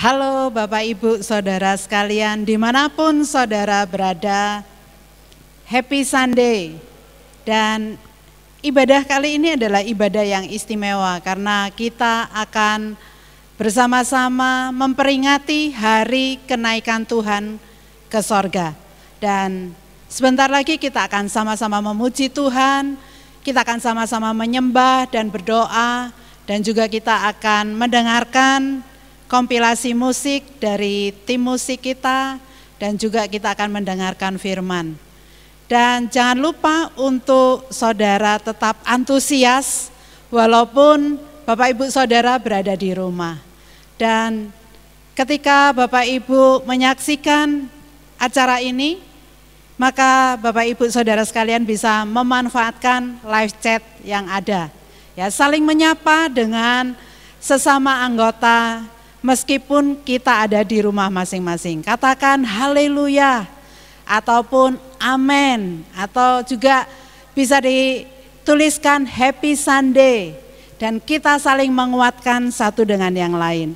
Halo Bapak Ibu Saudara sekalian, dimanapun saudara berada, Happy Sunday. Dan ibadah kali ini adalah ibadah yang istimewa karena kita akan bersama-sama memperingati hari kenaikan Tuhan ke sorga. Dan sebentar lagi kita akan sama-sama memuji Tuhan, kita akan sama-sama menyembah dan berdoa, dan juga kita akan mendengarkan kompilasi musik dari tim musik kita, dan juga kita akan mendengarkan firman. Dan jangan lupa untuk saudara tetap antusias walaupun Bapak Ibu Saudara berada di rumah. Dan ketika Bapak Ibu menyaksikan acara ini, maka Bapak Ibu Saudara sekalian bisa memanfaatkan live chat yang ada. Ya, saling menyapa dengan sesama anggota meskipun kita ada di rumah masing-masing. Katakan haleluya ataupun amin, atau juga bisa dituliskan happy Sunday, dan kita saling menguatkan satu dengan yang lain.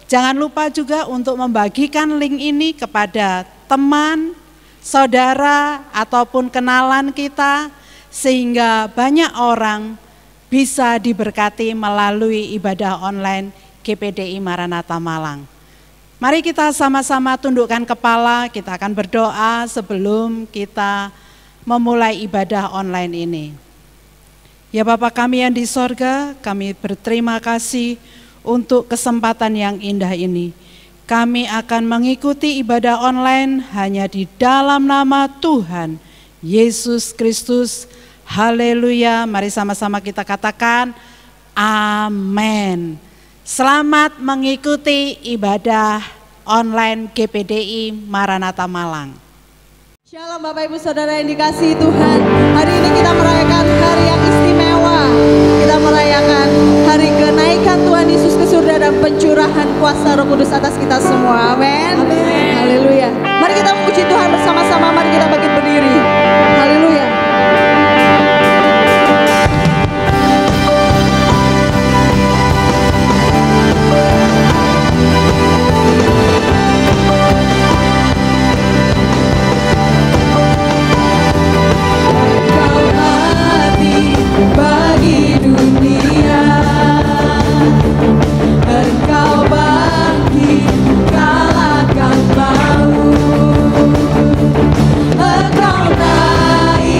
Jangan lupa juga untuk membagikan link ini kepada teman, saudara ataupun kenalan kita, sehingga banyak orang bisa diberkati melalui ibadah online GPDI Maranatha Malang. Mari kita sama-sama tundukkan kepala, kita akan berdoa sebelum kita memulai ibadah online ini. Ya Bapa kami yang di sorga, kami berterima kasih untuk kesempatan yang indah ini. Kami akan mengikuti ibadah online hanya di dalam nama Tuhan Yesus Kristus. Haleluya, mari sama-sama kita katakan amin. Selamat mengikuti ibadah online GPDI Maranatha Malang. Shalom Bapak Ibu Saudara yang dikasihi Tuhan. Hari ini kita merayakan hari yang istimewa. Kita merayakan hari kenaikan Tuhan Yesus ke surga dan pencurahan kuasa Roh Kudus atas kita semua. Amin. Haleluya. Mari kita memuji Tuhan bersama-sama. Mari kita bangkit berdiri. Haleluya. Bagi dunia, Engkau bangkit kalahkan maut, Engkau naik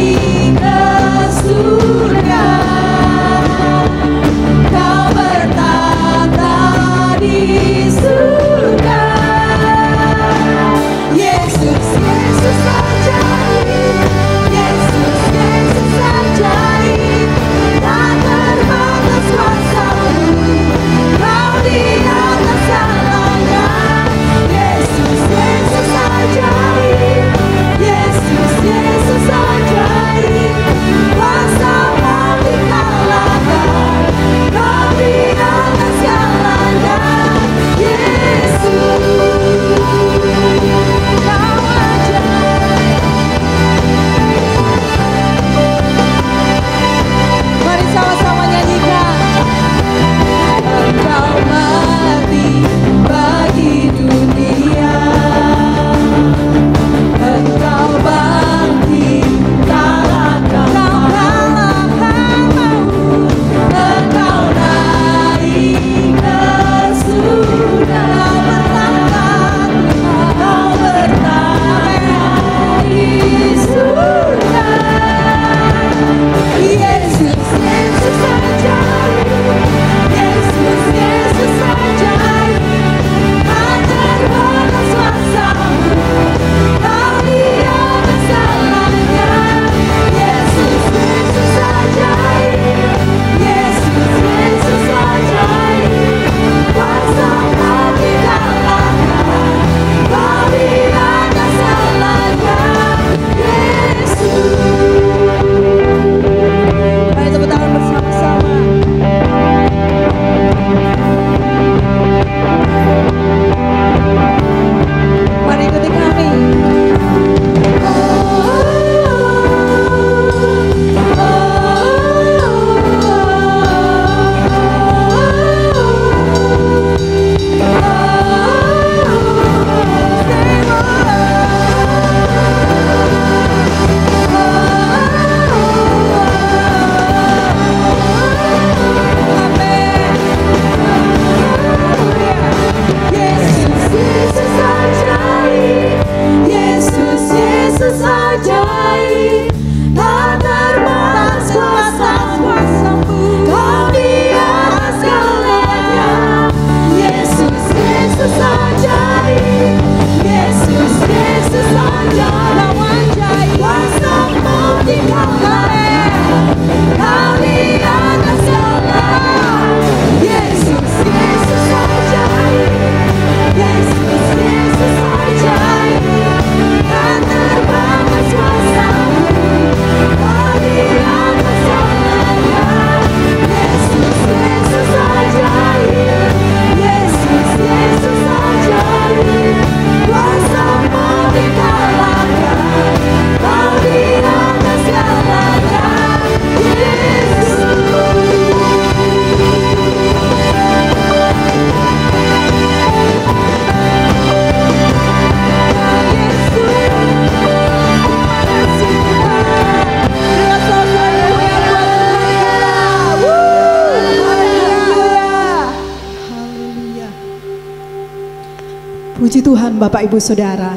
Puji Tuhan Bapak Ibu Saudara,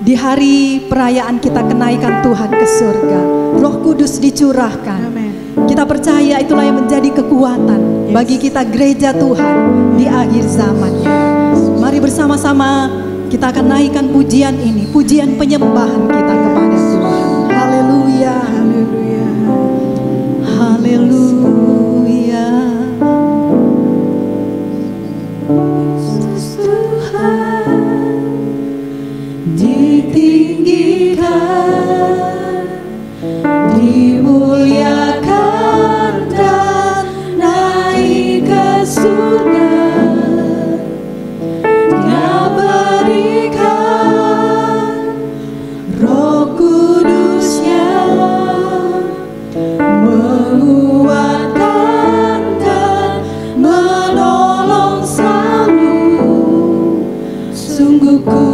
di hari perayaan kita kenaikan Tuhan ke surga, Roh Kudus dicurahkan. Kita percaya itulah yang menjadi kekuatan bagi kita gereja Tuhan di akhir zaman. Mari bersama-sama kita akan naikkan pujian ini, pujian penyembahan kita kepada Tuhan. Haleluya, haleluya, haleluya. Ditinggikan, dimuliakan dan naik ke surga. Dia berikan Roh Kudus-Nya, menguatkan dan menolong selalu. Sungguh ku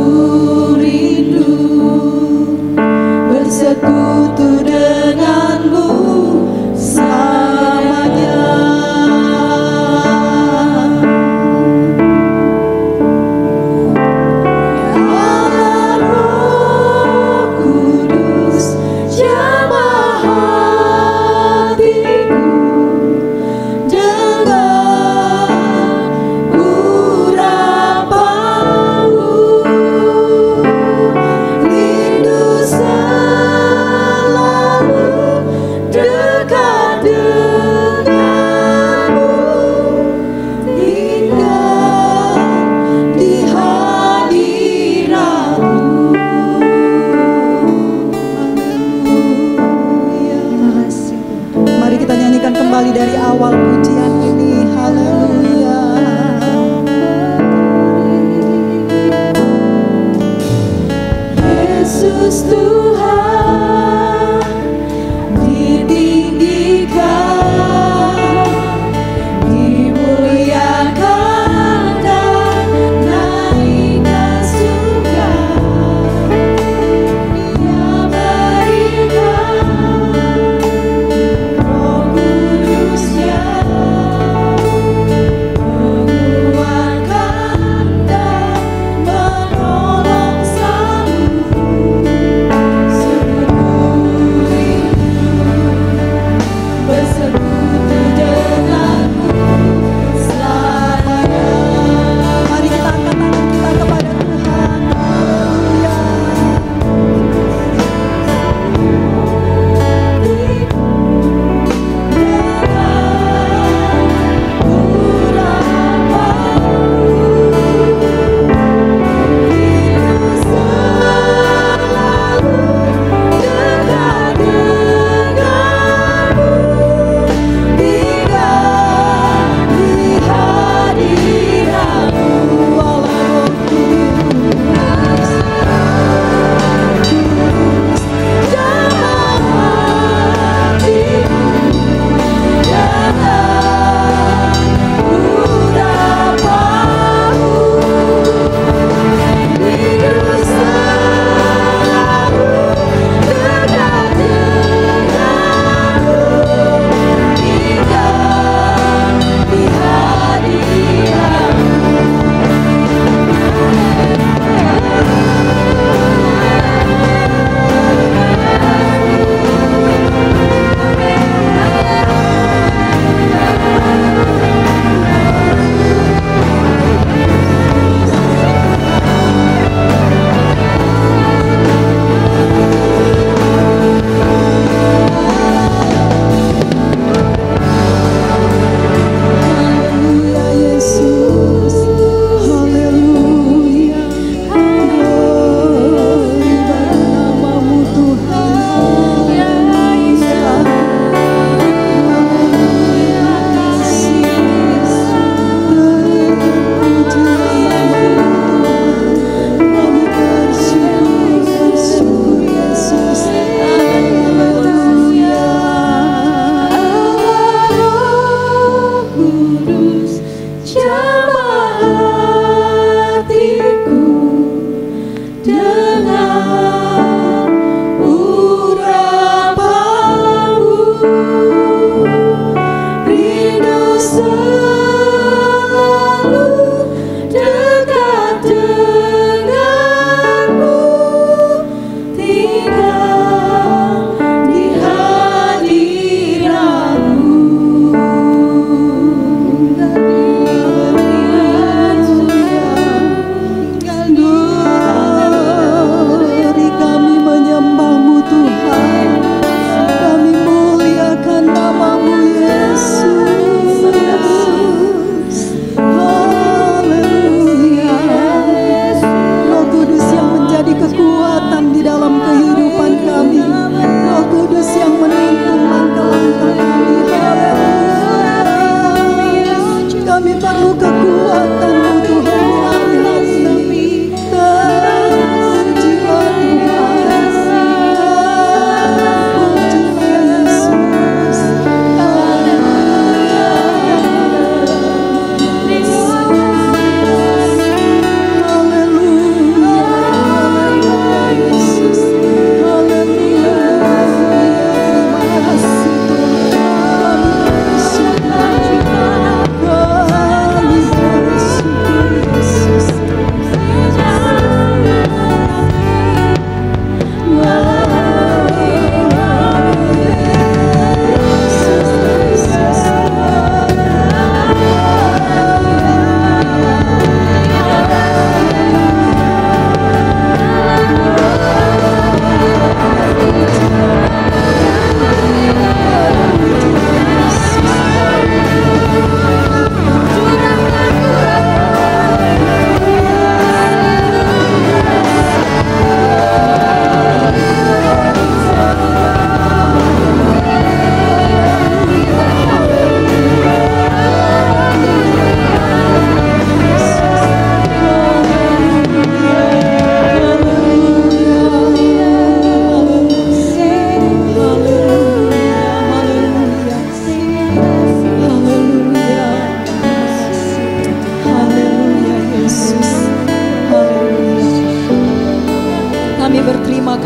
bersekutu denganmu selamanya. Allah Roh Kudus, jamah hatiku dengan urapanmu. Rindu selalu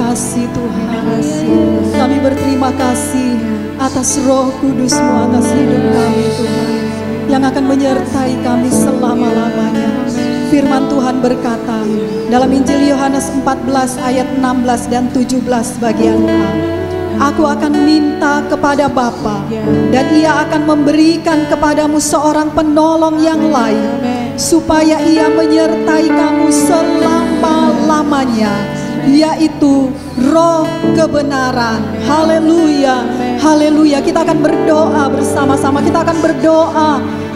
kasih Tuhan. Kami berterima kasih atas Roh Kudus-Mu atas hidup kami Tuhan, yang akan menyertai kami selama-lamanya. Firman Tuhan berkata dalam Injil Yohanes 14 ayat 16 dan 17 bagian A, Aku akan minta kepada Bapa dan Ia akan memberikan kepadamu seorang penolong yang lain, supaya Ia menyertai kamu selama-lamanya, yaitu Roh kebenaran. Haleluya, haleluya. Kita akan berdoa bersama-sama. Kita akan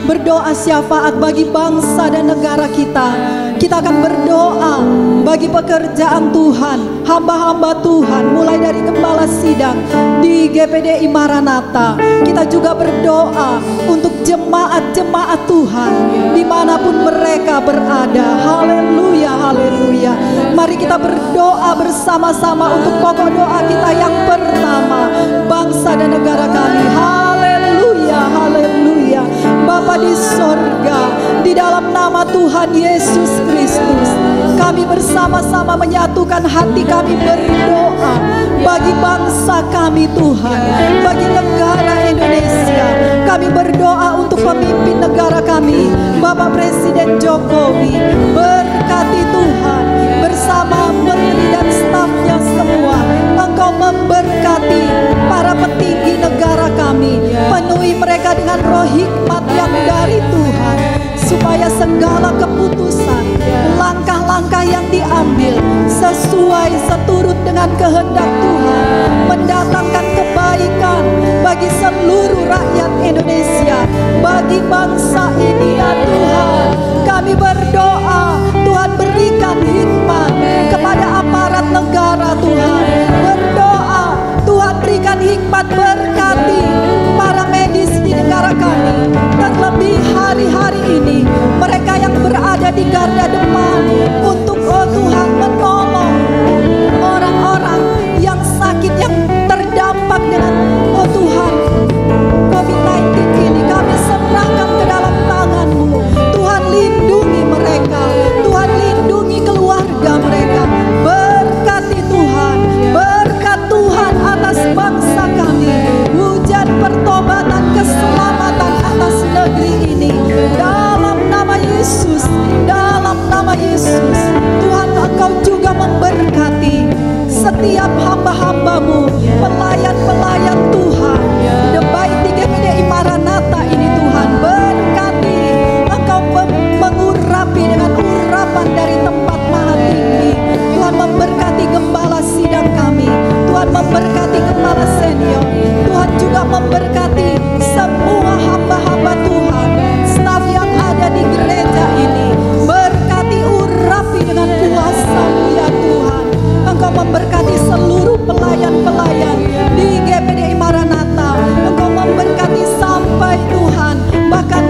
berdoa syafaat bagi bangsa dan negara kita. Kita akan berdoa bagi pekerjaan Tuhan, hamba-hamba Tuhan, mulai dari gembala sidang di GPDI Maranatha. Kita juga berdoa untuk jemaat-jemaat Tuhan dimanapun mereka berada. Haleluya, haleluya. Mari kita berdoa bersama-sama untuk pokok doa kita yang pertama, bangsa dan negara kami. Haleluya, haleluya. Bapa di sorga, di dalam nama Tuhan Yesus Kristus, kami bersama-sama menyatukan hati kami berdoa bagi bangsa kami Tuhan, bagi negara Indonesia. Kami berdoa untuk pemimpin negara kami, Bapak Presiden Jokowi. Berkati Tuhan bersama menteri dan stafnya semua. Engkau memberkati para petinggi negara kami, penuhi mereka dengan roh hikmat yang dari Tuhan, supaya segala keputusan, langkah-langkah yang diambil sesuai seturut dengan kehendak Tuhan, mendatangkan kebaikan bagi seluruh rakyat Indonesia, bagi bangsa ini ya Tuhan. Kami berdoa, Tuhan berikan hikmat kepada aparat negara Tuhan. Berdoa, Tuhan berikan hikmat, berkati para medis di negara kami. Terlebih hari-hari ini, mereka yang berada di garda depan untuk Tuhan menolong orang-orang yang sakit, yang terdampak dengan Tuhan COVID-19 ini. Kami serahkan ke dalam tangan-Mu. Tuhan lindungi mereka, Tuhan lindungi keluarga mereka. Berkati Tuhan, berkat Tuhan atas bangsa kami. Hujan pertobatan, keselamatan atas negeri ini. Dalam nama Yesus, dalam nama Yesus. Tuhan, Engkau juga memberkati setiap hamba-hamba-Mu, pelayan-pelayan Tuhan, baik di GPDI Maranatha ini Tuhan. Berkati, Engkau mengurapi dengan urapan dari tempat maha tinggi. Tuhan memberkati gembala sidang kami, Tuhan memberkati gembala senior, Tuhan juga memberkati semua hamba-hamba Tuhan, staf yang ada di gereja ini. Berkati, urapi dengan kuasa-Mu ya Tuhan. Engkau memberkati seluruh pelayan-pelayan di GPDI Maranatha. Engkau memberkati sampai Tuhan, bahkan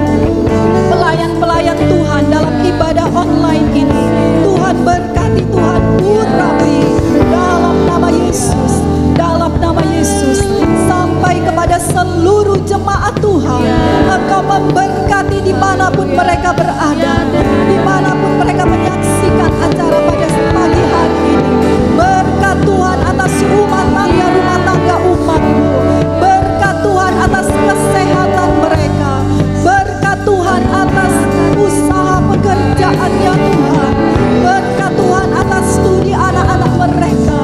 pelayan-pelayan Tuhan dalam ibadah online ini. Tuhan berkati, Tuhan urapi dalam nama Yesus, dalam nama Yesus. Sampai kepada seluruh jemaat Tuhan, Engkau memberkati dimanapun mereka berada, dimanapun mereka menyaksikan acara pada pagi hari ini. Berkat Tuhan atas rumah tangga umat-Mu. Berkat Tuhan atas kesehatan mereka. Berkat Tuhan atas usaha pekerjaannya Tuhan. Berkat Tuhan atas studi anak-anak mereka.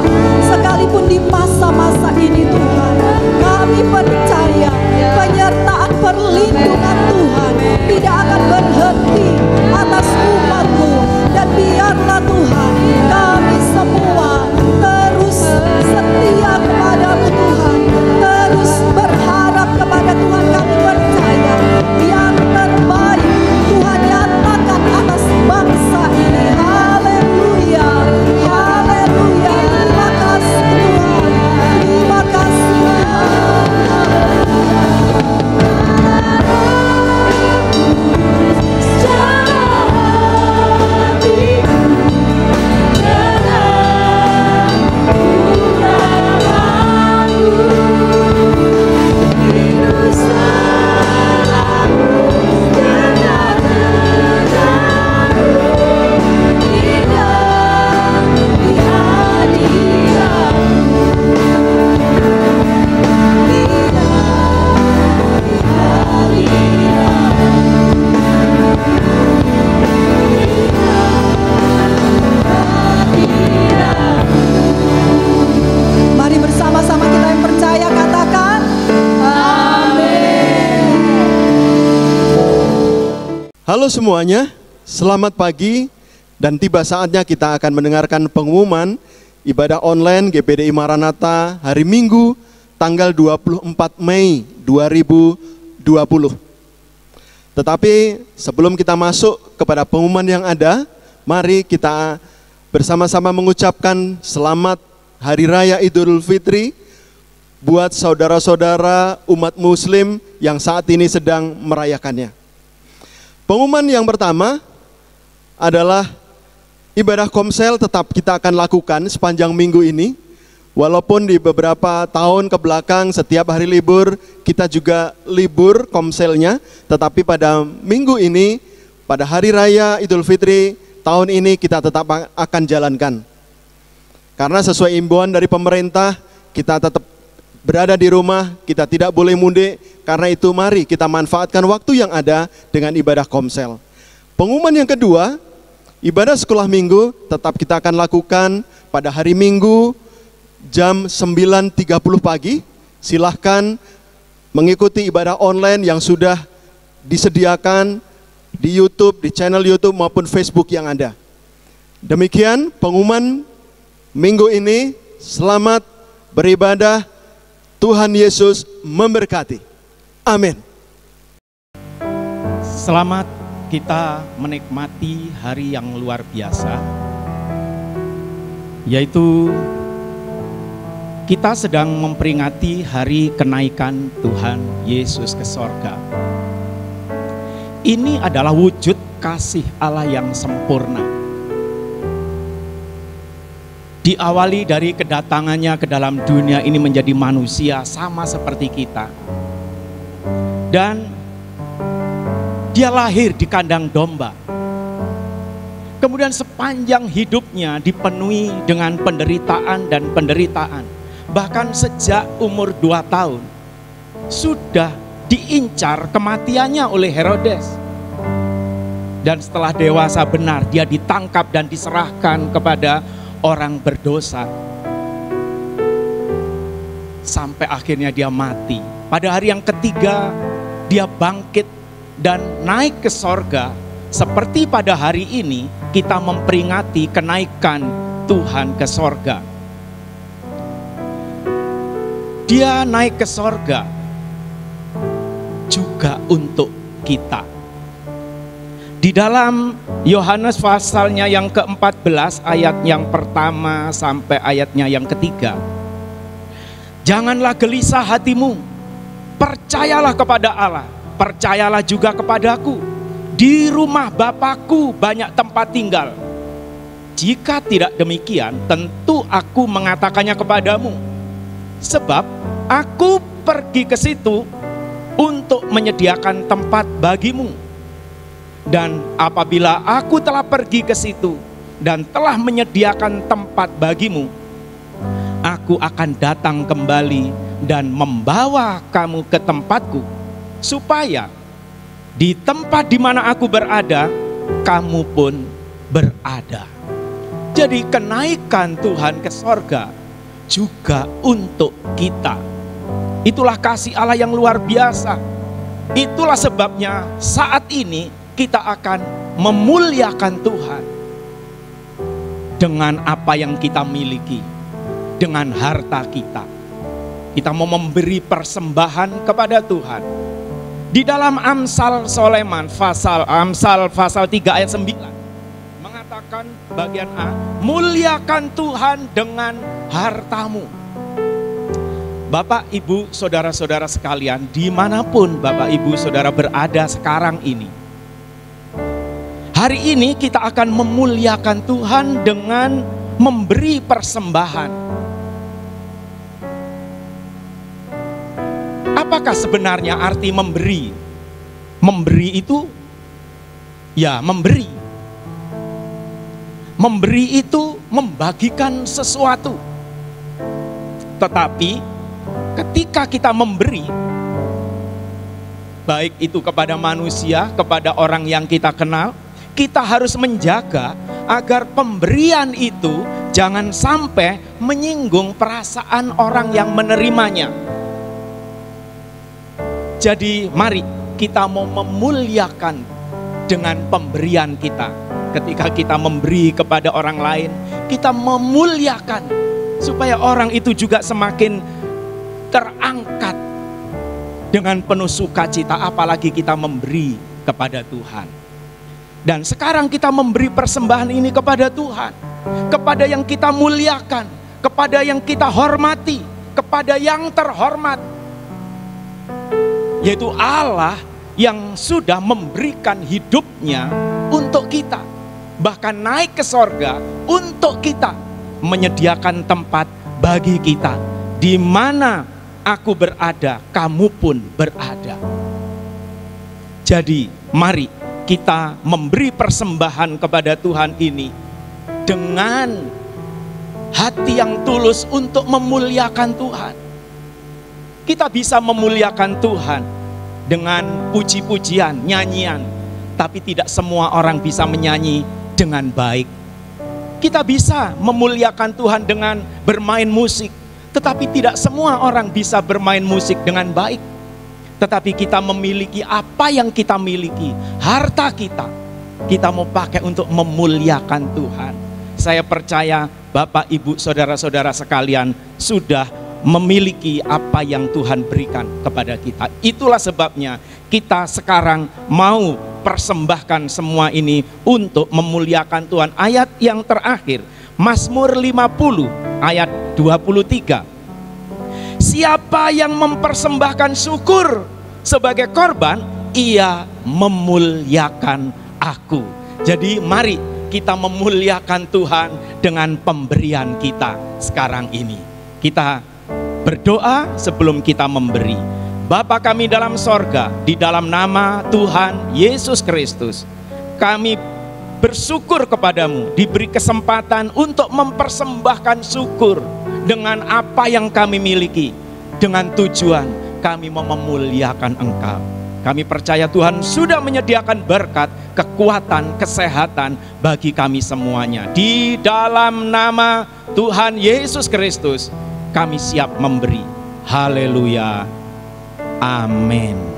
Sekalipun di masa-masa ini Tuhan, kami percaya penyertaan perlindungan Tuhan tidak akan berhenti atas umat-Mu. Dan biarlah Tuhan, kami semua terus setia kepada-Mu Tuhan, terus berharap kepada Tuhan. Kami percaya yang terbaik Tuhan nyatakan atas bangsa ini. Haleluya, haleluya. Terima kasih Tuhan, terima kasih Tuhan. Halo semuanya, selamat pagi dan tiba saatnya kita akan mendengarkan pengumuman ibadah online GPDI Maranatha hari Minggu tanggal 24 Mei 2020. Tetapi sebelum kita masuk kepada pengumuman yang ada, mari kita bersama-sama mengucapkan selamat Hari Raya Idul Fitri buat saudara-saudara umat muslim yang saat ini sedang merayakannya. Pengumuman yang pertama adalah ibadah komsel tetap kita akan lakukan sepanjang minggu ini. Walaupun di beberapa tahun ke belakang setiap hari libur kita juga libur komselnya, tetapi pada minggu ini, pada Hari Raya Idul Fitri tahun ini kita tetap akan jalankan. Karena sesuai imbauan dari pemerintah, kita tetap berada di rumah, kita tidak boleh mudik. Karena itu mari kita manfaatkan waktu yang ada dengan ibadah komsel. Pengumuman yang kedua, ibadah sekolah minggu tetap kita akan lakukan pada hari Minggu jam 9.30 pagi. Silahkan mengikuti ibadah online yang sudah disediakan di YouTube, di channel YouTube maupun Facebook yang ada. Demikian pengumuman minggu ini. Selamat beribadah. Tuhan Yesus memberkati. Amin. Selamat kita menikmati hari yang luar biasa, yaitu kita sedang memperingati hari kenaikan Tuhan Yesus ke sorga. Ini adalah wujud kasih Allah yang sempurna. Diawali dari kedatangannya ke dalam dunia ini menjadi manusia sama seperti kita. Dan dia lahir di kandang domba. Kemudian sepanjang hidupnya dipenuhi dengan penderitaan dan penderitaan. Bahkan sejak umur 2 tahun sudah diincar kematiannya oleh Herodes. Dan setelah dewasa benar, dia ditangkap dan diserahkan kepada orang berdosa. Sampai akhirnya dia mati. Pada hari yang ketiga, dia bangkit dan naik ke sorga. Seperti pada hari ini kita memperingati kenaikan Tuhan ke sorga. Dia naik ke sorga juga untuk kita. Di dalam Yohanes pasalnya yang ke-14 ayat yang pertama sampai ayatnya yang ketiga. Janganlah gelisah hatimu, percayalah kepada Allah, percayalah juga kepadaku. Di rumah Bapakku banyak tempat tinggal. Jika tidak demikian, tentu aku mengatakannya kepadamu. Sebab aku pergi ke situ untuk menyediakan tempat bagimu. Dan apabila aku telah pergi ke situ dan telah menyediakan tempat bagimu, aku akan datang kembali dan membawa kamu ke tempatku, supaya di tempat di mana aku berada, kamu pun berada. Jadi kenaikan Tuhan ke sorga juga untuk kita. Itulah kasih Allah yang luar biasa. Itulah sebabnya saat ini kita akan memuliakan Tuhan dengan apa yang kita miliki, dengan harta kita. Kita mau memberi persembahan kepada Tuhan. Di dalam Amsal Soleman, Amsal pasal 3 ayat 9 mengatakan bagian A, muliakan Tuhan dengan hartamu. Bapak, Ibu, saudara-saudara sekalian, dimanapun Bapak, Ibu, saudara berada sekarang ini, hari ini kita akan memuliakan Tuhan dengan memberi persembahan. Apakah sebenarnya arti memberi? Memberi itu, ya memberi. Memberi itu membagikan sesuatu. Tetapi ketika kita memberi, baik itu kepada manusia, kepada orang yang kita kenal, kita harus menjaga agar pemberian itu jangan sampai menyinggung perasaan orang yang menerimanya. Jadi mari kita mau memuliakan dengan pemberian kita. Ketika kita memberi kepada orang lain, kita memuliakan supaya orang itu juga semakin terangkat dengan penuh sukacita, apalagi kita memberi kepada Tuhan. Dan sekarang kita memberi persembahan ini kepada Tuhan, kepada yang kita muliakan, kepada yang kita hormati, kepada yang terhormat, yaitu Allah yang sudah memberikan hidupnya untuk kita, bahkan naik ke sorga untuk kita, menyediakan tempat bagi kita. Di mana aku berada, kamu pun berada. Jadi mari kita memberi persembahan kepada Tuhan ini dengan hati yang tulus untuk memuliakan Tuhan. Kita bisa memuliakan Tuhan dengan puji-pujian, nyanyian, tapi tidak semua orang bisa menyanyi dengan baik. Kita bisa memuliakan Tuhan dengan bermain musik, tetapi tidak semua orang bisa bermain musik dengan baik. Tetapi kita memiliki apa yang kita miliki, harta kita mau pakai untuk memuliakan Tuhan. Saya percaya Bapak, Ibu, saudara-saudara sekalian sudah memiliki apa yang Tuhan berikan kepada kita. Itulah sebabnya kita sekarang mau persembahkan semua ini untuk memuliakan Tuhan. Ayat yang terakhir, Mazmur 50 ayat 23. Siapa yang mempersembahkan syukur sebagai korban, ia memuliakan aku. Jadi mari kita memuliakan Tuhan dengan pemberian kita sekarang ini. Kita berdoa sebelum kita memberi. Bapa kami dalam sorga, di dalam nama Tuhan Yesus Kristus, kami bersyukur kepadamu, diberi kesempatan untuk mempersembahkan syukur dengan apa yang kami miliki, dengan tujuan kami mau memuliakan Engkau. Kami percaya Tuhan sudah menyediakan berkat, kekuatan, kesehatan bagi kami semuanya. Di dalam nama Tuhan Yesus Kristus, kami siap memberi. Haleluya. Amin.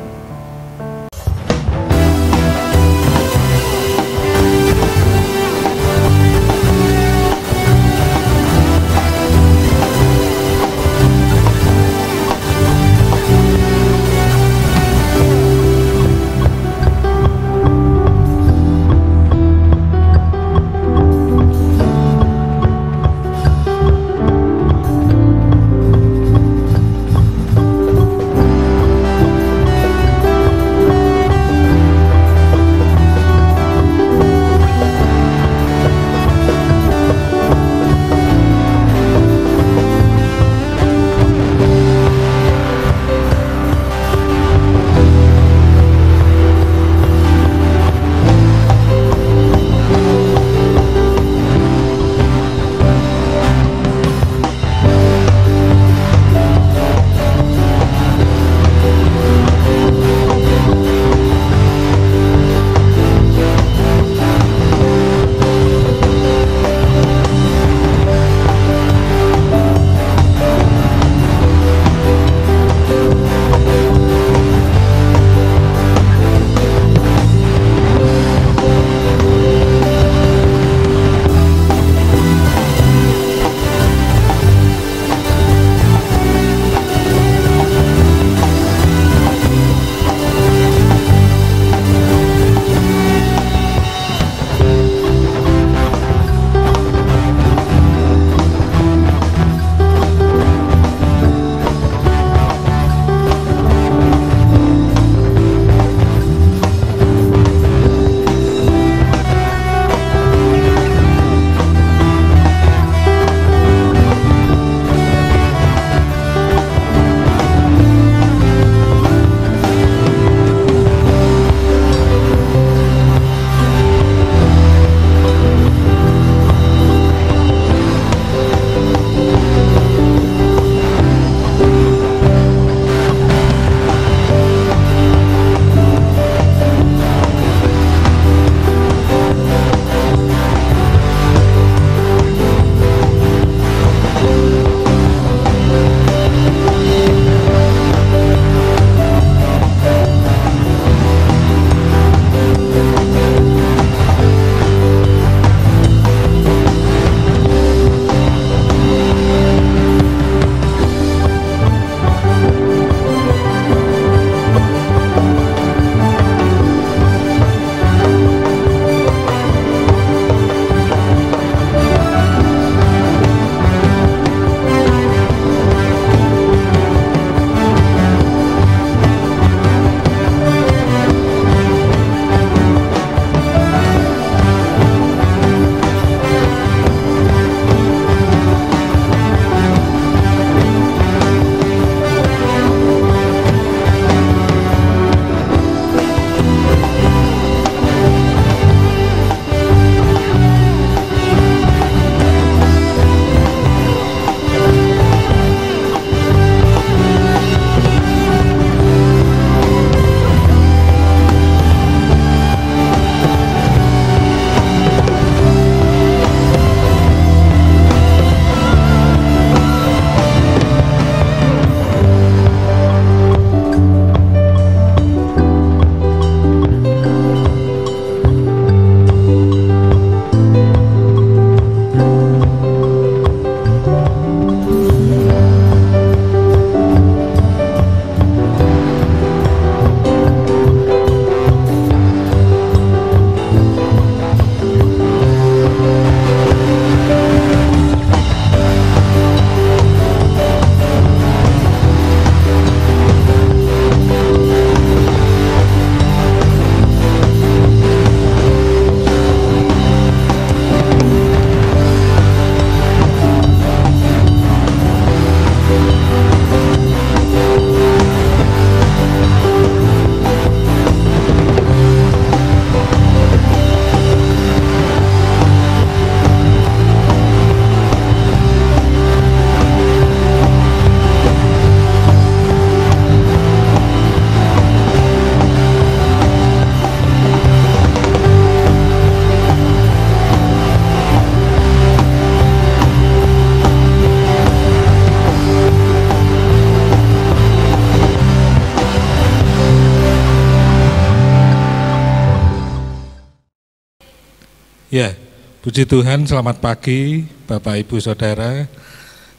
Ya, puji Tuhan, selamat pagi Bapak Ibu Saudara.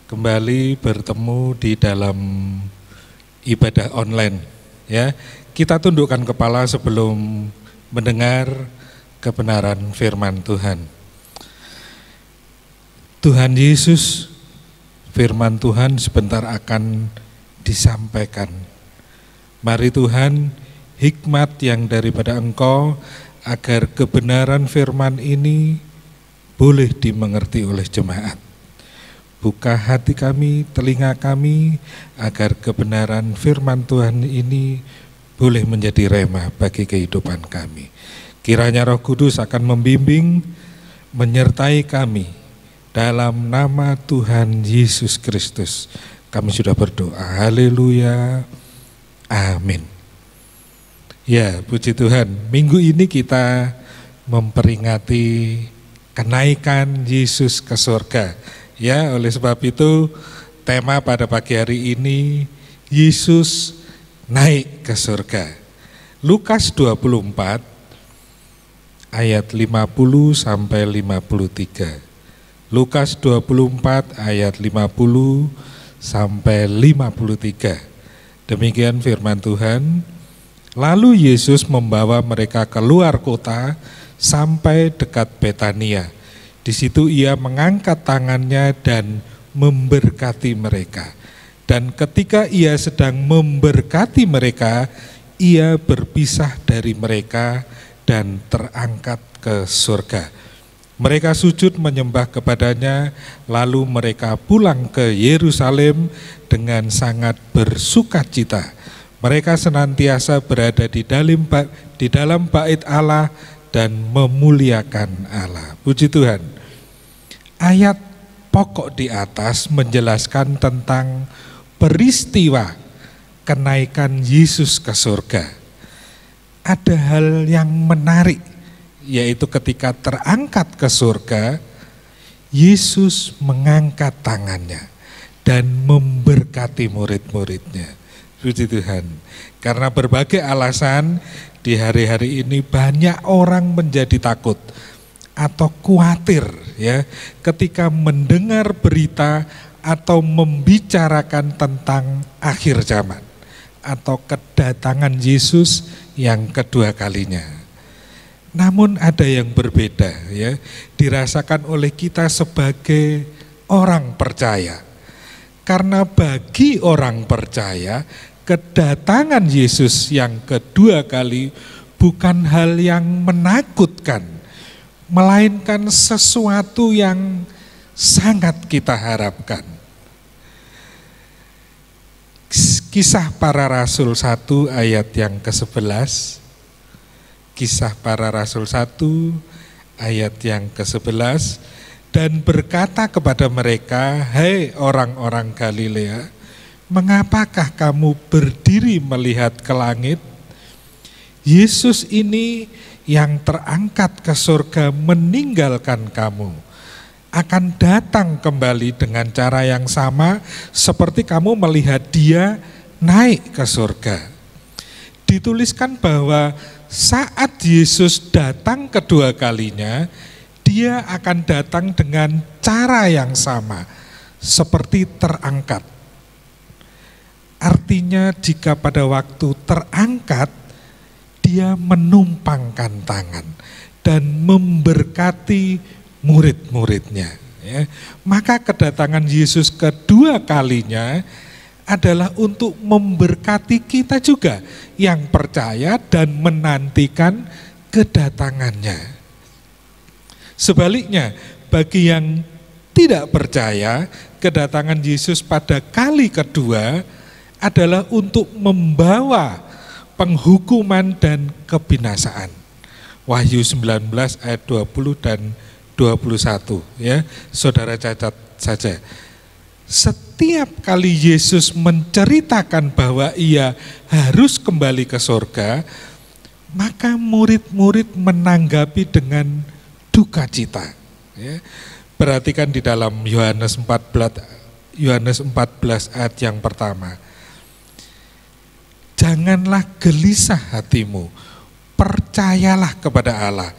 Kembali bertemu di dalam ibadah online. Ya, kita tundukkan kepala sebelum mendengar kebenaran firman Tuhan. Tuhan Yesus, firman Tuhan sebentar akan disampaikan. Mari Tuhan, hikmat yang daripada Engkau, agar kebenaran firman ini boleh dimengerti oleh jemaat. Buka hati kami, telinga kami, agar kebenaran firman Tuhan ini boleh menjadi rema bagi kehidupan kami. Kiranya Roh Kudus akan membimbing, menyertai kami dalam nama Tuhan Yesus Kristus. Kami sudah berdoa. Haleluya. Amin. Ya, puji Tuhan. Minggu ini kita memperingati kenaikan Yesus ke surga. Ya, oleh sebab itu tema pada pagi hari ini Yesus naik ke surga. Lukas 24 ayat 50 sampai 53. Lukas 24 ayat 50 sampai 53. Demikian firman Tuhan. Lalu Yesus membawa mereka keluar kota sampai dekat Betania. Di situ ia mengangkat tangannya dan memberkati mereka. Dan ketika ia sedang memberkati mereka, ia berpisah dari mereka dan terangkat ke surga. Mereka sujud menyembah kepadanya, lalu mereka pulang ke Yerusalem dengan sangat bersukacita. Mereka senantiasa berada di dalam bait Allah dan memuliakan Allah. Puji Tuhan. Ayat pokok di atas menjelaskan tentang peristiwa kenaikan Yesus ke surga. Ada hal yang menarik, yaitu ketika terangkat ke surga, Yesus mengangkat tangannya dan memberkati murid-muridnya. Puji Tuhan. Karena berbagai alasan di hari-hari ini banyak orang menjadi takut atau khawatir ya ketika mendengar berita atau membicarakan tentang akhir zaman atau kedatangan Yesus yang kedua kalinya. Namun ada yang berbeda ya, dirasakan oleh kita sebagai orang percaya. Karena bagi orang percaya, kedatangan Yesus yang kedua kali bukan hal yang menakutkan, melainkan sesuatu yang sangat kita harapkan. Kisah Para Rasul 1 ayat yang ke-11. Kisah Para Rasul 1 ayat yang ke-11. Dan berkata kepada mereka, "Hei orang-orang Galilea, mengapakah kamu berdiri melihat ke langit? Yesus ini yang terangkat ke surga meninggalkan kamu, akan datang kembali dengan cara yang sama seperti kamu melihat dia naik ke surga." Dituliskan bahwa saat Yesus datang kedua kalinya, dia akan datang dengan cara yang sama, seperti terangkat. Artinya jika pada waktu terangkat, dia menumpangkan tangan dan memberkati murid-muridnya. Ya. Maka kedatangan Yesus kedua kalinya adalah untuk memberkati kita juga yang percaya dan menantikan kedatangannya. Sebaliknya, bagi yang tidak percaya, kedatangan Yesus pada kali kedua adalah untuk membawa penghukuman dan kebinasaan. Wahyu 19 ayat 20 dan 21 ya. Saudara catat saja. Setiap kali Yesus menceritakan bahwa ia harus kembali ke surga, maka murid-murid menanggapi dengan duka cita. Ya. Perhatikan di dalam Yohanes 14 ayat yang pertama. Janganlah gelisah hatimu, percayalah kepada Allah,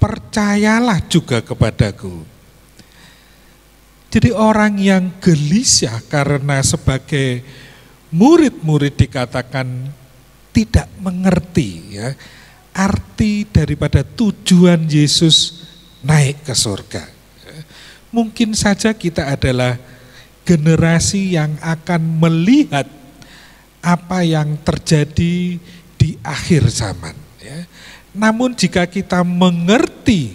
percayalah juga kepadaku. Jadi orang yang gelisah karena sebagai murid-murid dikatakan tidak mengerti ya arti daripada tujuan Yesus naik ke surga. Mungkin saja kita adalah generasi yang akan melihat apa yang terjadi di akhir zaman ya. Namun jika kita mengerti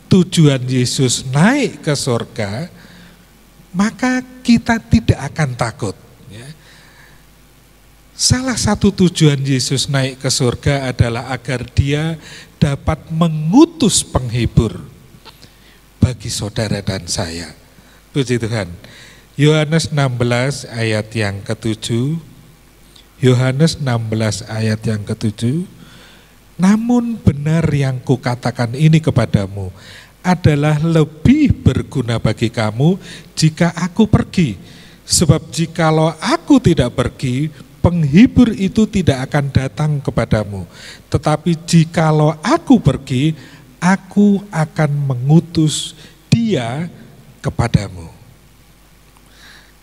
tujuan Yesus naik ke surga, maka kita tidak akan takut ya. Salah satu tujuan Yesus naik ke surga adalah agar dia dapat mengutus penghibur bagi saudara dan saya. Puji Tuhan. Yohanes 16 ayat yang ke-7. Yohanes 16 ayat yang ke-7. Namun benar yang kukatakan ini kepadamu adalah lebih berguna bagi kamu jika aku pergi. Sebab jikalau aku tidak pergi, penghibur itu tidak akan datang kepadamu. Tetapi jikalau aku pergi, aku akan mengutus dia kepadamu.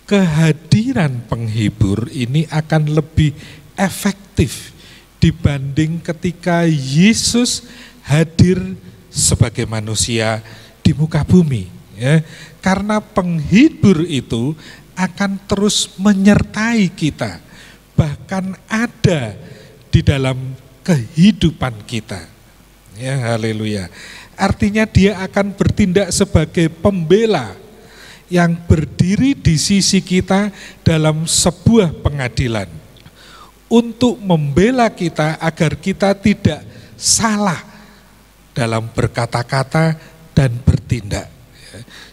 Kehadiran penghibur ini akan lebih efektif dibanding ketika Yesus hadir sebagai manusia di muka bumi ya. Karena penghibur itu akan terus menyertai kita, bahkan ada di dalam kehidupan kita ya. Haleluya. Artinya dia akan bertindak sebagai pembela yang berdiri di sisi kita dalam sebuah pengadilan untuk membela kita agar kita tidak salah dalam berkata-kata dan bertindak,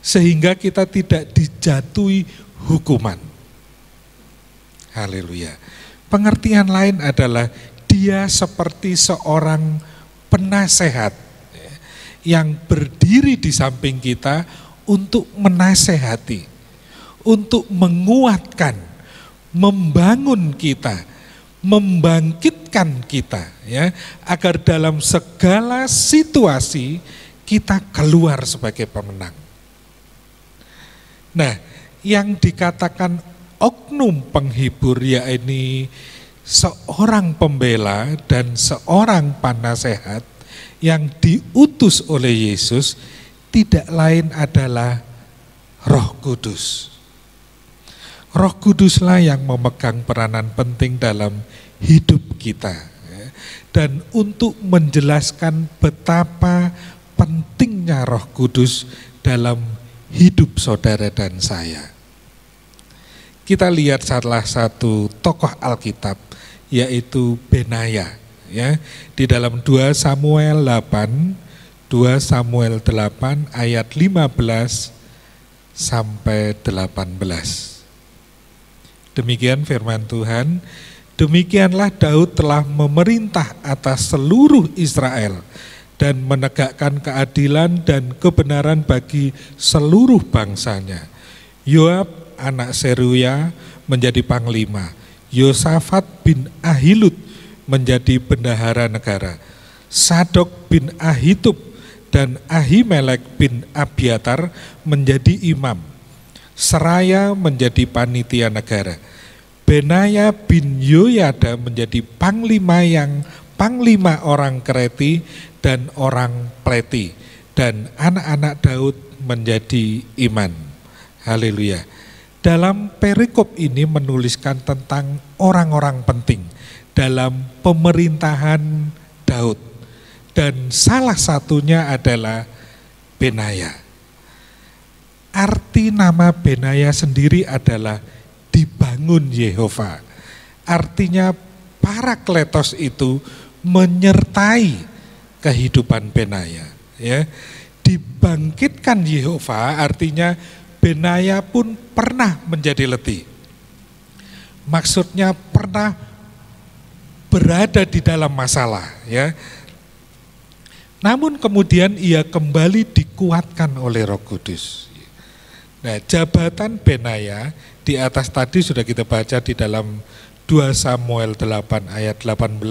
sehingga kita tidak dijatuhi hukuman. Haleluya. Pengertian lain adalah dia seperti seorang penasehat yang berdiri di samping kita untuk menasehati, untuk menguatkan, membangun kita, membangkitkan kita ya, agar dalam segala situasi kita keluar sebagai pemenang. Nah, yang dikatakan oknum penghibur yaitu seorang pembela dan seorang penasehat yang diutus oleh Yesus tidak lain adalah Roh Kudus. Roh Kuduslah yang memegang peranan penting dalam hidup kita. Dan untuk menjelaskan betapa pentingnya Roh Kudus dalam hidup saudara dan saya, kita lihat salah satu tokoh Alkitab yaitu Benaya ya, di dalam 2 Samuel 8 ayat 15 sampai 18. Demikian firman Tuhan. Demikianlah Daud telah memerintah atas seluruh Israel dan menegakkan keadilan dan kebenaran bagi seluruh bangsanya. Yoab anak Seruya menjadi panglima, Yosafat bin Ahilud menjadi bendahara negara, Sadok bin Ahitub dan Ahimelek bin Abiatar menjadi imam, Seraya menjadi panitia negara, Benaya bin Yoyada menjadi panglima orang Kreti dan orang Pleti, dan anak-anak Daud menjadi iman. Haleluya. Dalam perikop ini menuliskan tentang orang-orang penting dalam pemerintahan Daud, dan salah satunya adalah Benaya. Arti nama Benaya sendiri adalah dibangun Yehova. Artinya Parakletos itu menyertai kehidupan Benaya ya. Dibangkitkan Yehova artinya Benaya pun pernah menjadi letih. Maksudnya pernah berada di dalam masalah ya. Namun kemudian ia kembali dikuatkan oleh Roh Kudus. Nah, jabatan Benaya di atas tadi sudah kita baca di dalam 2 Samuel 8 ayat 18.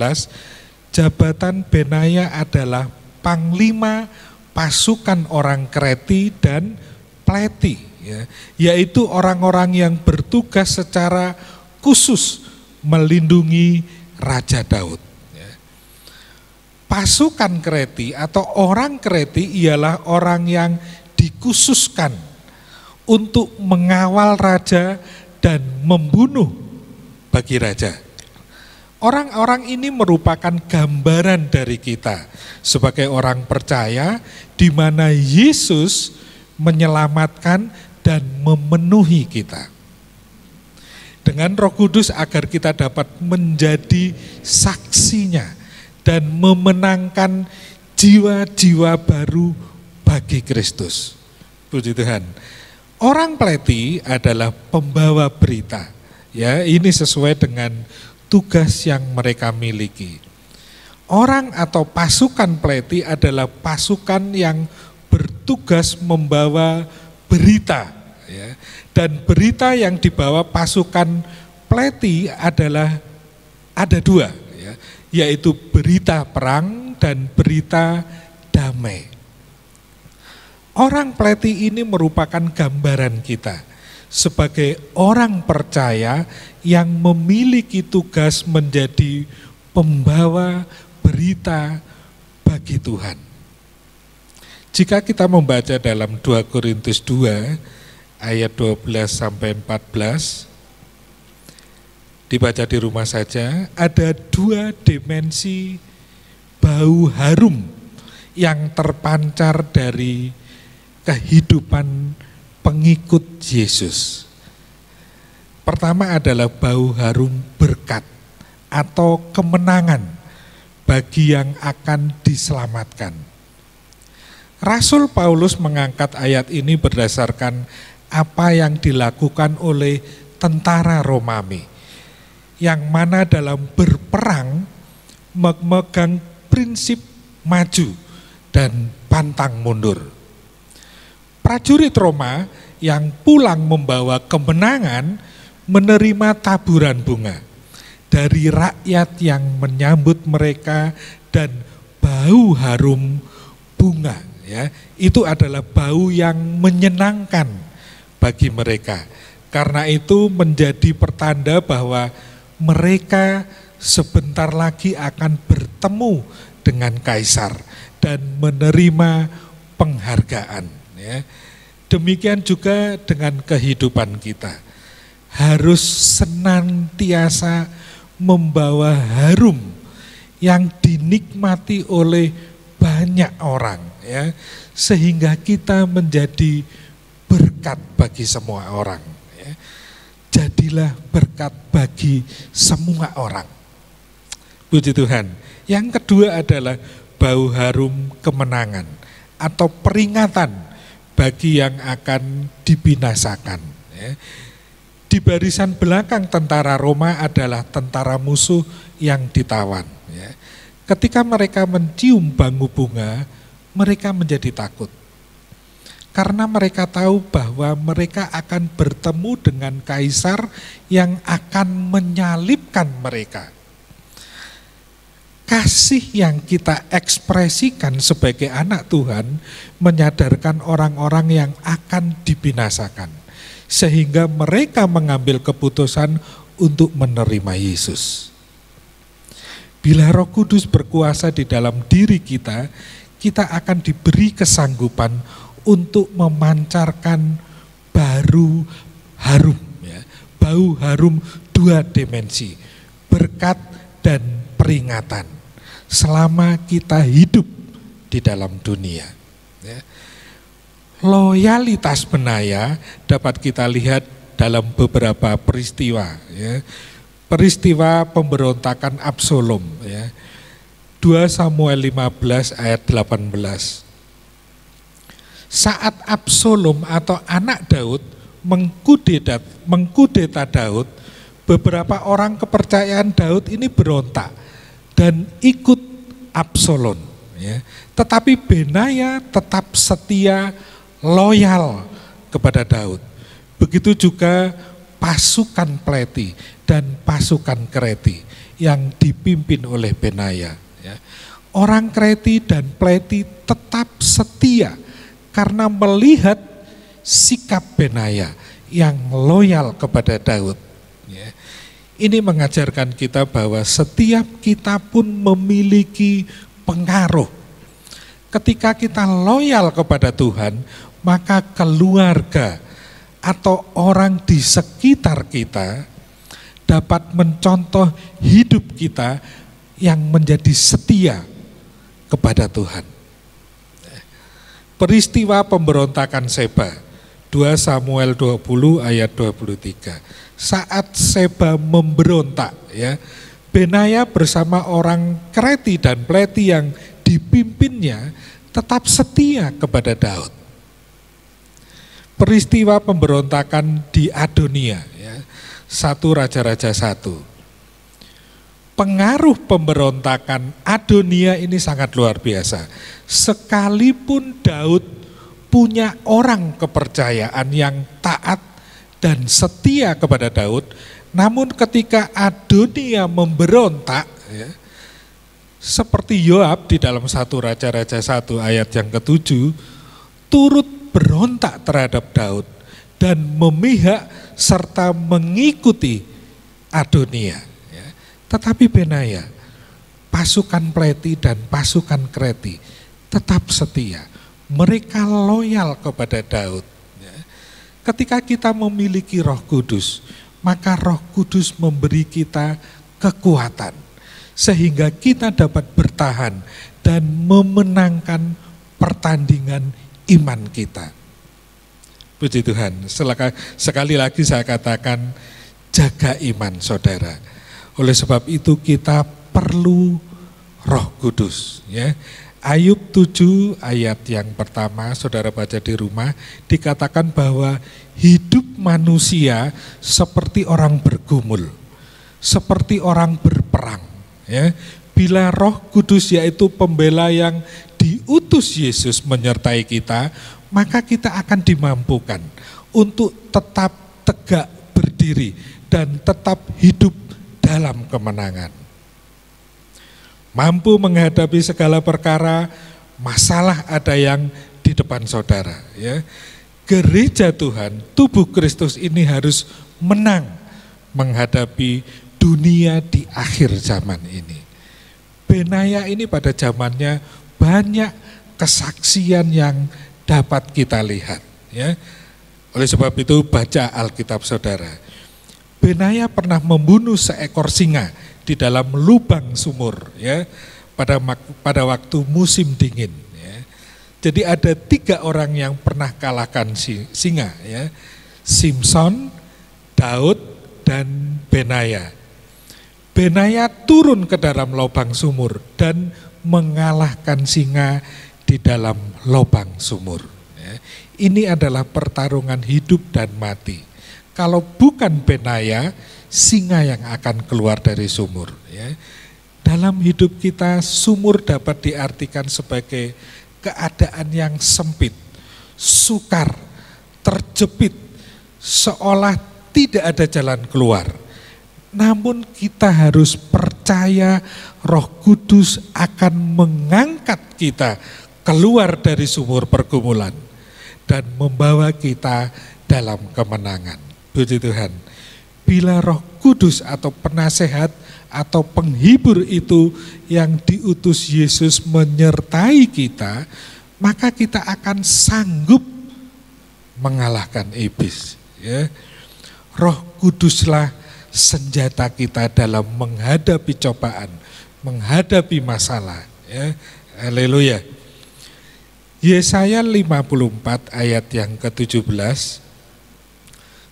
Jabatan Benaya adalah panglima pasukan orang Kreti dan Pleti, ya, yaitu orang-orang yang bertugas secara khusus melindungi Raja Daud. Ya. Pasukan Kreti atau orang Kreti ialah orang yang dikhususkan untuk mengawal raja dan membunuh bagi raja. Orang-orang ini merupakan gambaran dari kita sebagai orang percaya di mana Yesus menyelamatkan dan memenuhi kita dengan Roh Kudus agar kita dapat menjadi saksinya dan memenangkan jiwa-jiwa baru bagi Kristus. Puji Tuhan. Orang Pleti adalah pembawa berita. Ya, ini sesuai dengan tugas yang mereka miliki. Orang atau pasukan Pleti adalah pasukan yang bertugas membawa berita, ya. Dan berita yang dibawa pasukan Pleti adalah ada dua, ya, yaitu berita perang dan berita damai. Orang Pleti ini merupakan gambaran kita sebagai orang percaya yang memiliki tugas menjadi pembawa berita bagi Tuhan. Jika kita membaca dalam 2 Korintus 2 ayat 12 sampai 14, dibaca di rumah saja, ada dua dimensi bau harum yang terpancar dari kehidupan pengikut Yesus. Pertama adalah bau harum berkat atau kemenangan bagi yang akan diselamatkan. Rasul Paulus mengangkat ayat ini berdasarkan apa yang dilakukan oleh tentara Romawi, yang mana dalam berperang memegang prinsip maju dan pantang mundur. Prajurit Roma yang pulang membawa kemenangan menerima taburan bunga dari rakyat yang menyambut mereka dan bau harum bunga. Ya, itu adalah bau yang menyenangkan bagi mereka. Karena itu menjadi pertanda bahwa mereka sebentar lagi akan bertemu dengan kaisar dan menerima penghargaan. Ya. Demikian juga dengan kehidupan kita. Harus senantiasa membawa harum yang dinikmati oleh banyak orang, ya, sehingga kita menjadi berkat bagi semua orang. Ya. Jadilah berkat bagi semua orang. Puji Tuhan. Yang kedua adalah bau harum kemenangan atau peringatan bagi yang akan dibinasakan. Ya. Di barisan belakang tentara Roma adalah tentara musuh yang ditawan. Ya. Ketika mereka mencium bangau bunga, mereka menjadi takut. Karena mereka tahu bahwa mereka akan bertemu dengan kaisar yang akan menyalibkan mereka. Kasih yang kita ekspresikan sebagai anak Tuhan menyadarkan orang-orang yang akan dibinasakan. Sehingga mereka mengambil keputusan untuk menerima Yesus. Bila Roh Kudus berkuasa di dalam diri kita, kita akan diberi kesanggupan untuk memancarkan baru harum, ya, bau harum dua dimensi, berkat dan peringatan, selama kita hidup di dalam dunia. Ya. Loyalitas Benaya dapat kita lihat dalam beberapa peristiwa. Ya. Peristiwa pemberontakan Absalom. Ya. 2 Samuel 15 ayat 18. Saat Absalom atau anak Daud mengkudeta Daud, beberapa orang kepercayaan Daud ini berontak dan ikut Absalom. Ya. Tetapi Benaya tetap setia, loyal kepada Daud. Begitu juga pasukan Pleti dan pasukan Kreti yang dipimpin oleh Benaya. Ya. Orang Kreti dan Pleti tetap setia karena melihat sikap Benaya yang loyal kepada Daud. Ya. Ini mengajarkan kita bahwa setiap kita pun memiliki pengaruh. Ketika kita loyal kepada Tuhan, maka keluarga atau orang di sekitar kita dapat mencontoh hidup kita yang menjadi setia kepada Tuhan. Peristiwa pemberontakan Seba, 2 Samuel 20 ayat 23. Saat Seba memberontak, ya, Benaya bersama orang Kreti dan Pleti yang dipimpinnya tetap setia kepada Daud. Peristiwa pemberontakan di Adonia, ya, 1 Raja-Raja 1. Pengaruh pemberontakan Adonia ini sangat luar biasa. Sekalipun Daud punya orang kepercayaan yang taat dan setia kepada Daud, namun ketika Adonia memberontak, ya, seperti Yoab di dalam 1 Raja-Raja 1 ayat yang ke-7, turut berontak terhadap Daud dan memihak serta mengikuti Adonia. Ya. Tetapi Benaya, pasukan Pleti dan pasukan Kreti tetap setia. Mereka loyal kepada Daud. Ya. Ketika kita memiliki Roh Kudus, maka Roh Kudus memberi kita kekuatan sehingga kita dapat bertahan dan memenangkan pertandingan iman kita. Puji Tuhan. Sekali lagi saya katakan, jaga iman saudara. Oleh sebab itu kita perlu Roh Kudus, ya. Ayub 7 ayat yang pertama, saudara baca di rumah, dikatakan bahwa hidup manusia seperti orang bergumul, seperti orang berperang. Ya. Bila Roh Kudus yaitu pembela yang diutus Yesus menyertai kita, maka kita akan dimampukan untuk tetap tegak berdiri dan tetap hidup dalam kemenangan. Mampu menghadapi segala perkara, masalah ada yang di depan saudara. Ya. Gereja Tuhan, tubuh Kristus ini harus menang menghadapi dunia di akhir zaman ini. Benaya ini pada zamannya banyak kesaksian yang dapat kita lihat. Ya. Oleh sebab itu baca Alkitab saudara. Benaya pernah membunuh seekor singa di dalam lubang sumur, ya, pada waktu musim dingin. Ya. Jadi ada 3 orang yang pernah kalahkan singa, ya. Simson, Daud, dan Benaya. Benaya turun ke dalam lubang sumur dan mengalahkan singa di dalam lubang sumur. Ya. Ini adalah pertarungan hidup dan mati. Kalau bukan Benaya, singa yang akan keluar dari sumur. Ya. Dalam hidup kita, sumur dapat diartikan sebagai keadaan yang sempit, sukar, terjepit, seolah tidak ada jalan keluar. Namun kita harus percaya Roh Kudus akan mengangkat kita keluar dari sumur pergumulan dan membawa kita dalam kemenangan. Puji Tuhan. Bila Roh Kudus atau penasehat atau penghibur itu yang diutus Yesus menyertai kita, maka kita akan sanggup mengalahkan iblis. Ya. Roh Kuduslah senjata kita dalam menghadapi cobaan, menghadapi masalah. Ya. Haleluya. Yesaya 54 ayat yang ke-17,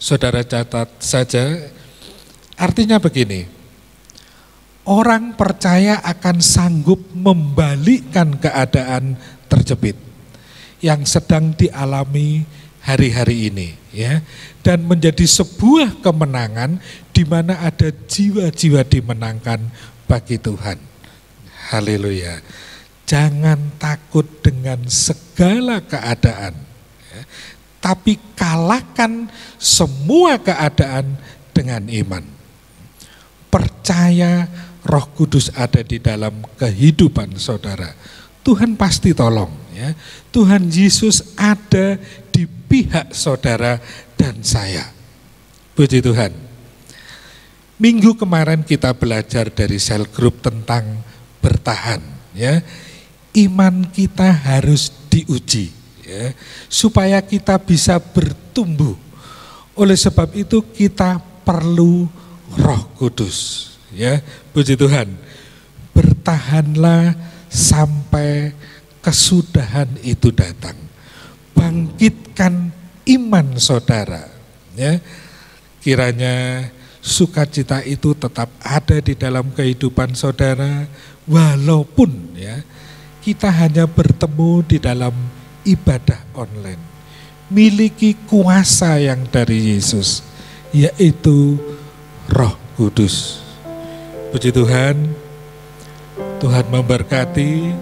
saudara catat saja, artinya begini, orang percaya akan sanggup membalikkan keadaan terjepit yang sedang dialami hari-hari ini, ya, dan menjadi sebuah kemenangan di mana ada jiwa-jiwa dimenangkan bagi Tuhan. Haleluya. Jangan takut dengan segala keadaan, ya, tapi kalahkan semua keadaan dengan iman. Percaya Roh Kudus ada di dalam kehidupan saudara, Tuhan pasti tolong ya. Tuhan Yesus ada di pihak saudara dan saya. Puji Tuhan. Minggu kemarin kita belajar dari sel grup tentang bertahan ya. Iman kita harus diuji ya, supaya kita bisa bertumbuh. Oleh sebab itu kita perlu Roh Kudus ya. Puji Tuhan. Bertahanlah sampai kesudahan itu datang. Bangkitkan iman saudara ya. Kiranya sukacita itu tetap ada di dalam kehidupan saudara, walaupun ya kita hanya bertemu di dalam ibadah online. Miliki kuasa yang dari Yesus, yaitu Roh Kudus. Puji Tuhan, Tuhan memberkati.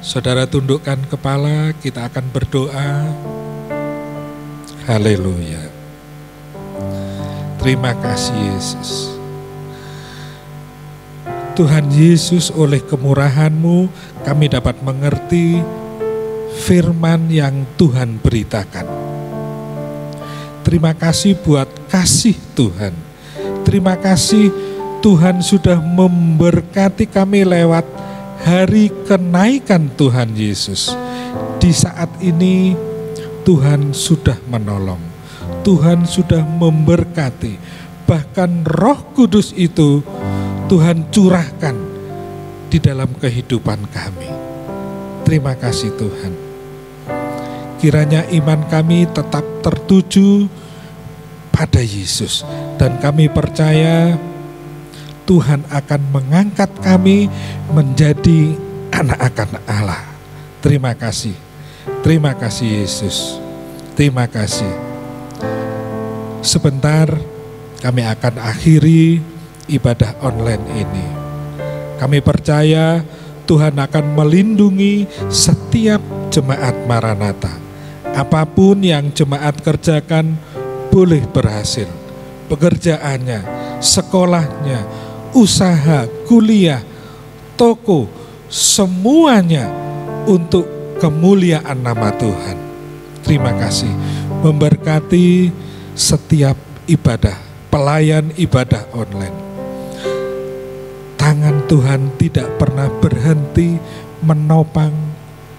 Saudara tundukkan kepala, kita akan berdoa. Haleluya. Terima kasih Yesus. Tuhan Yesus, oleh kemurahan-Mu kami dapat mengerti firman yang Tuhan beritakan. Terima kasih buat kasih Tuhan. Terima kasih Tuhan sudah memberkati kami lewat hari kenaikan Tuhan Yesus. Di saat ini Tuhan sudah menolong. Tuhan sudah memberkati. Bahkan Roh Kudus itu Tuhan curahkan di dalam kehidupan kami. Terima kasih Tuhan. Kiranya iman kami tetap tertuju pada Yesus. Dan kami percaya Tuhan akan mengangkat kami menjadi anak-anak Allah. Terima kasih. Terima kasih Yesus. Terima kasih. Sebentar kami akan akhiri ibadah online ini. Kami percaya Tuhan akan melindungi setiap jemaat Maranatha. Apapun yang jemaat kerjakan boleh berhasil. Pekerjaannya, sekolahnya, usaha, kuliah, toko, semuanya untuk kemuliaan nama Tuhan. Terima kasih. Memberkati setiap ibadah, pelayan ibadah online. Tangan Tuhan tidak pernah berhenti menopang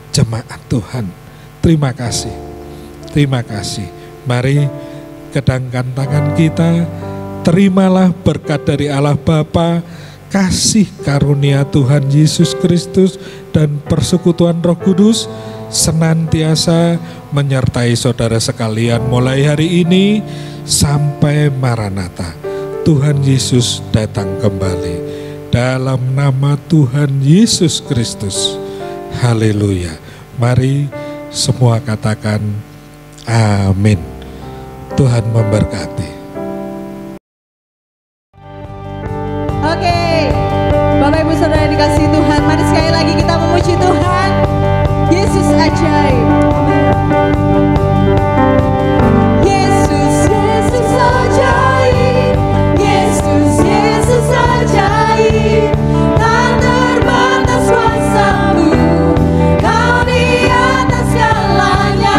jemaat Tuhan. Terima kasih. Terima kasih. Mari kedangkan tangan kita. Terimalah berkat dari Allah Bapa, kasih karunia Tuhan Yesus Kristus, dan persekutuan Roh Kudus senantiasa menyertai saudara sekalian mulai hari ini sampai Maranatha. Tuhan Yesus datang kembali. Dalam nama Tuhan Yesus Kristus. Haleluya. Mari semua katakan amin. Tuhan memberkati. Oke, Bapak Ibu Saudara yang dikasihi Tuhan, mari sekali lagi kita memuji Tuhan. Yesus ajaib. Yesus, Yesus ajaib. Yesus, Yesus ajaib. Tak terbatas kuasa-Mu, Kau di atas segalanya.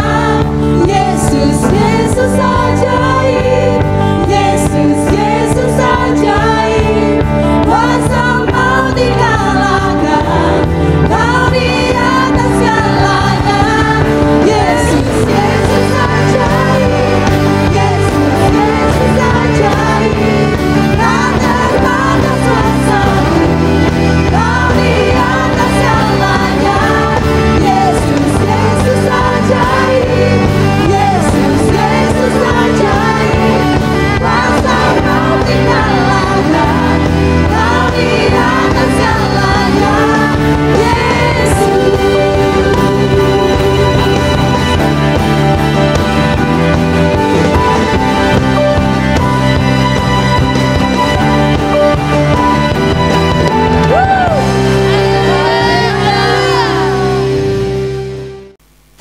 Yesus, Yesus ajaib. Yesus, Yesus ajaib. Kuasa maut dikalahkan, Kau di atas segalanya. Yesus, Yesus ajaib. Yesus, Yesus ajaib. Tak terbatas kuasa-Mu, Kau di atas segalanya. Yesus, Yesus ajaib. Yesus, Yesus ajaib. Kuasa maut dikalahkan, Kau di atas segalanya. Yesus.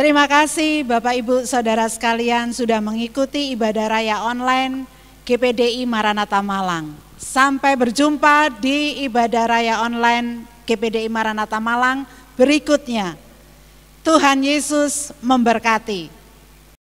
Terima kasih Bapak Ibu Saudara sekalian sudah mengikuti ibadah raya online GPDI Maranatha Malang. Sampai berjumpa di ibadah raya online GPDI Maranatha Malang berikutnya. Tuhan Yesus memberkati.